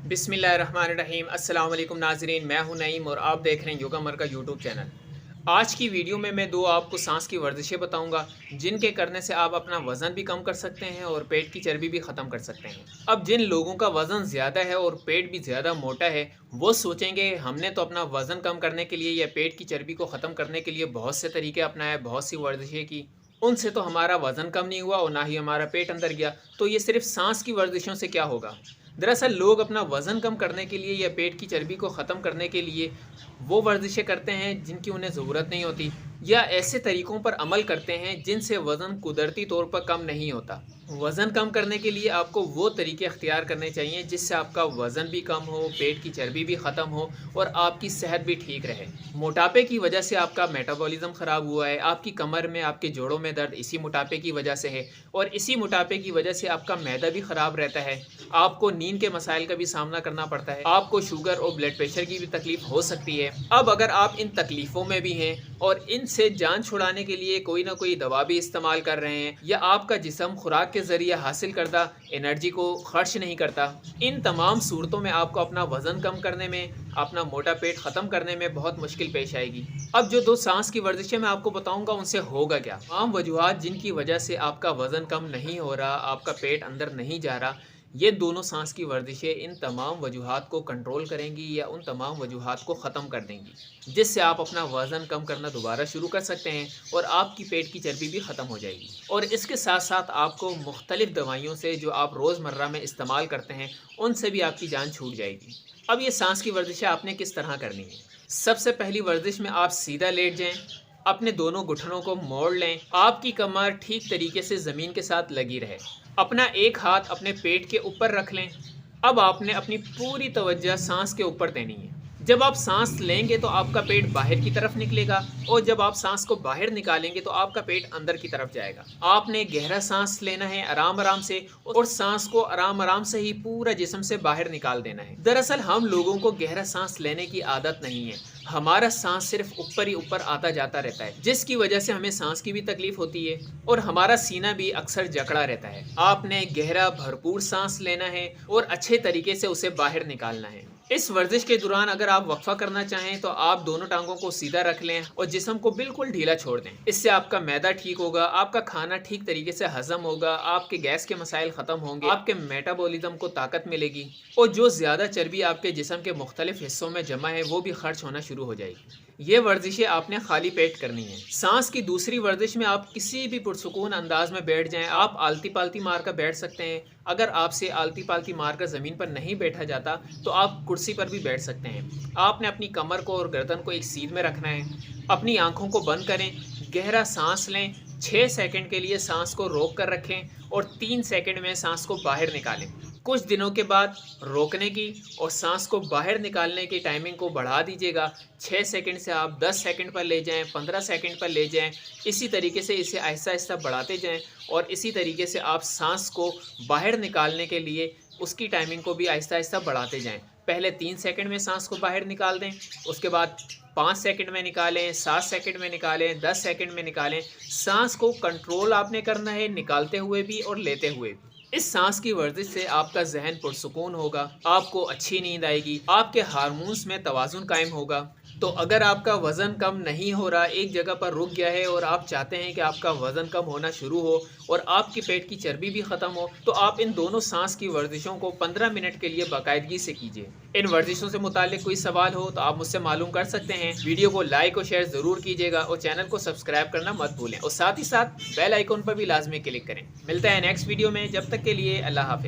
बिस्मिल्लाहिर्रहमानिर्रहीम। अस्सलाम वालेकुम नाज़रीन, मैं हूं नईम और आप देख रहे हैं योगा मर का यूट्यूब चैनल। आज की वीडियो में मैं दो आपको सांस की वर्जिशें बताऊंगा जिनके करने से आप अपना वज़न भी कम कर सकते हैं और पेट की चर्बी भी ख़त्म कर सकते हैं। अब जिन लोगों का वज़न ज़्यादा है और पेट भी ज़्यादा मोटा है, वो सोचेंगे हमने तो अपना वज़न कम करने के लिए या पेट की चर्बी को ख़त्म करने के लिए बहुत से तरीके अपनाए, बहुत सी वर्जिशें की, उनसे तो हमारा वज़न कम नहीं हुआ और ना ही हमारा पेट अंदर गया, तो ये सिर्फ सांस की वर्जिशों से क्या होगा। दरअसल लोग अपना वज़न कम करने के लिए या पेट की चर्बी को ख़त्म करने के लिए वो वर्जिशें करते हैं जिनकी उन्हें ज़रूरत नहीं होती, या ऐसे तरीक़ों पर अमल करते हैं जिनसे वज़न कुदरती तौर पर कम नहीं होता। वज़न कम करने के लिए आपको वो तरीके अख्तियार करने चाहिए जिससे आपका वज़न भी कम हो, पेट की चर्बी भी ख़त्म हो और आपकी सेहत भी ठीक रहे। मोटापे की वजह से आपका मेटाबॉलिज़्म ख़राब हुआ है, आपकी कमर में, आपके जोड़ों में दर्द इसी मोटापे की वजह से है और इसी मोटापे की वजह से आपका मैदा भी ख़राब रहता है। आपको नींद के मसाइल का भी सामना करना पड़ता है, आपको शुगर और ब्लड प्रेशर की भी तकलीफ़ हो सकती है। अब अगर आप इन तकलीफ़ों में भी हैं और इनसे जान छुड़ाने के लिए कोई ना कोई दवा भी इस्तेमाल कर रहे हैं, या आपका जिस्म खुराक के ज़रिए हासिल करदा एनर्जी को खर्च नहीं करता, इन तमाम सूरतों में आपको अपना वज़न कम करने में, अपना मोटा पेट ख़त्म करने में बहुत मुश्किल पेश आएगी। अब जो दो सांस की वर्जिशें मैं आपको बताऊंगा उनसे होगा क्या। आम वजूहात जिनकी वजह से आपका वज़न कम नहीं हो रहा, आपका पेट अंदर नहीं जा रहा, ये दोनों सांस की वर्जिशें इन तमाम वजूहात को कंट्रोल करेंगी या उन तमाम वजूहात को ख़त्म कर देंगी, जिससे आप अपना वज़न कम करना दोबारा शुरू कर सकते हैं और आपकी पेट की चर्बी भी ख़त्म हो जाएगी। और इसके साथ साथ आपको मुख्तलिफ़ दवाइयों से जो आप रोज़मर्रा में इस्तेमाल करते हैं उनसे भी आपकी जान छूट जाएगी। अब ये सांस की वर्जिशें आपने किस तरह करनी है। सबसे पहली वर्जिश में आप सीधा लेट जाएं, अपने दोनों घुटनों को मोड़ लें, आपकी कमर ठीक तरीके से ज़मीन के साथ लगी रहे, अपना एक हाथ अपने पेट के ऊपर रख लें। अब आपने अपनी पूरी तवज्जो सांस के ऊपर देनी है। जब आप सांस लेंगे तो आपका पेट बाहर की तरफ निकलेगा और जब आप सांस को बाहर निकालेंगे तो आपका पेट अंदर की तरफ जाएगा। आपने गहरा सांस लेना है आराम आराम से और सांस को आराम आराम से ही पूरा जिस्म से बाहर निकाल देना है। दरअसल हम लोगों को गहरा सांस लेने की आदत नहीं है, हमारा सांस सिर्फ ऊपर ही ऊपर आता जाता रहता है, जिसकी वजह से हमें सांस की भी तकलीफ होती है और हमारा सीना भी अक्सर जकड़ा रहता है। आपने गहरा भरपूर सांस लेना है और अच्छे तरीके से उसे बाहर निकालना है। इस वर्जिश के दौरान अगर आप वक्फा करना चाहें तो आप दोनों टांगों को सीधा रख लें और जिस्म को बिल्कुल ढीला छोड़ दें। इससे आपका मैदा ठीक होगा, आपका खाना ठीक तरीके से हजम होगा, आपके गैस के मसाइल ख़त्म होंगे, आपके मेटाबॉलिज्म को ताकत मिलेगी और जो ज़्यादा चर्बी आपके जिस्म के मुख्तलिफ हिस्सों में जमा है वो भी खर्च होना शुरू हो जाएगी। ये वर्जिशें आपने खाली पेट करनी है। सांस की दूसरी वर्जिश में आप किसी भी पुरसुकून अंदाज में बैठ जाएं। आप आलती पालती मार कर बैठ सकते हैं। अगर आपसे आलती पालती मार कर ज़मीन पर नहीं बैठा जाता तो आप कुर्सी पर भी बैठ सकते हैं। आपने अपनी कमर को और गर्दन को एक सीध में रखना है। अपनी आंखों को बंद करें, गहरा सांस लें, 6 सेकंड के लिए सांस को रोक कर रखें और 3 सेकंड में सांस को बाहर निकालें। कुछ दिनों के बाद रोकने की और सांस को बाहर निकालने की टाइमिंग को बढ़ा दीजिएगा। 6 सेकंड से आप 10 सेकंड पर ले जाएं, 15 सेकंड पर ले जाएं। इसी तरीके से इसे आहिस्ता आहिस्ता बढ़ाते जाएं और इसी तरीके से आप सांस को बाहर निकालने के लिए उसकी टाइमिंग को भी आहिस्ता आहिस्ता बढ़ाते जाएं। पहले 3 सेकंड में सांस को बाहर निकाल दें, उसके बाद 5 सेकंड में निकालें, 7 सेकंड में निकालें, 10 सेकंड में निकालें। सांस को कंट्रोल आपने करना है, निकालते हुए भी और लेते हुए भी। इस सांस की वर्जिश से आपका जहन पुरसुकून होगा, आपको अच्छी नींद आएगी, आपके हार्मोन्स में तवाज़ुन कायम होगा। तो अगर आपका वज़न कम नहीं हो रहा, एक जगह पर रुक गया है और आप चाहते हैं कि आपका वज़न कम होना शुरू हो और आपकी पेट की चर्बी भी ख़त्म हो, तो आप इन दोनों सांस की वर्जिशों को 15 मिनट के लिए बाकायदगी से कीजिए। इन वर्जिशों से मुताल्लिक कोई सवाल हो तो आप मुझसे मालूम कर सकते हैं। वीडियो को लाइक और शेयर ज़रूर कीजिएगा और चैनल को सब्सक्राइब करना मत भूलें और साथ ही साथ बेल आइकन पर भी लाजमी क्लिक करें। मिलते हैं नेक्स्ट वीडियो में, जब तक के लिए अल्लाह हाफ़िज़।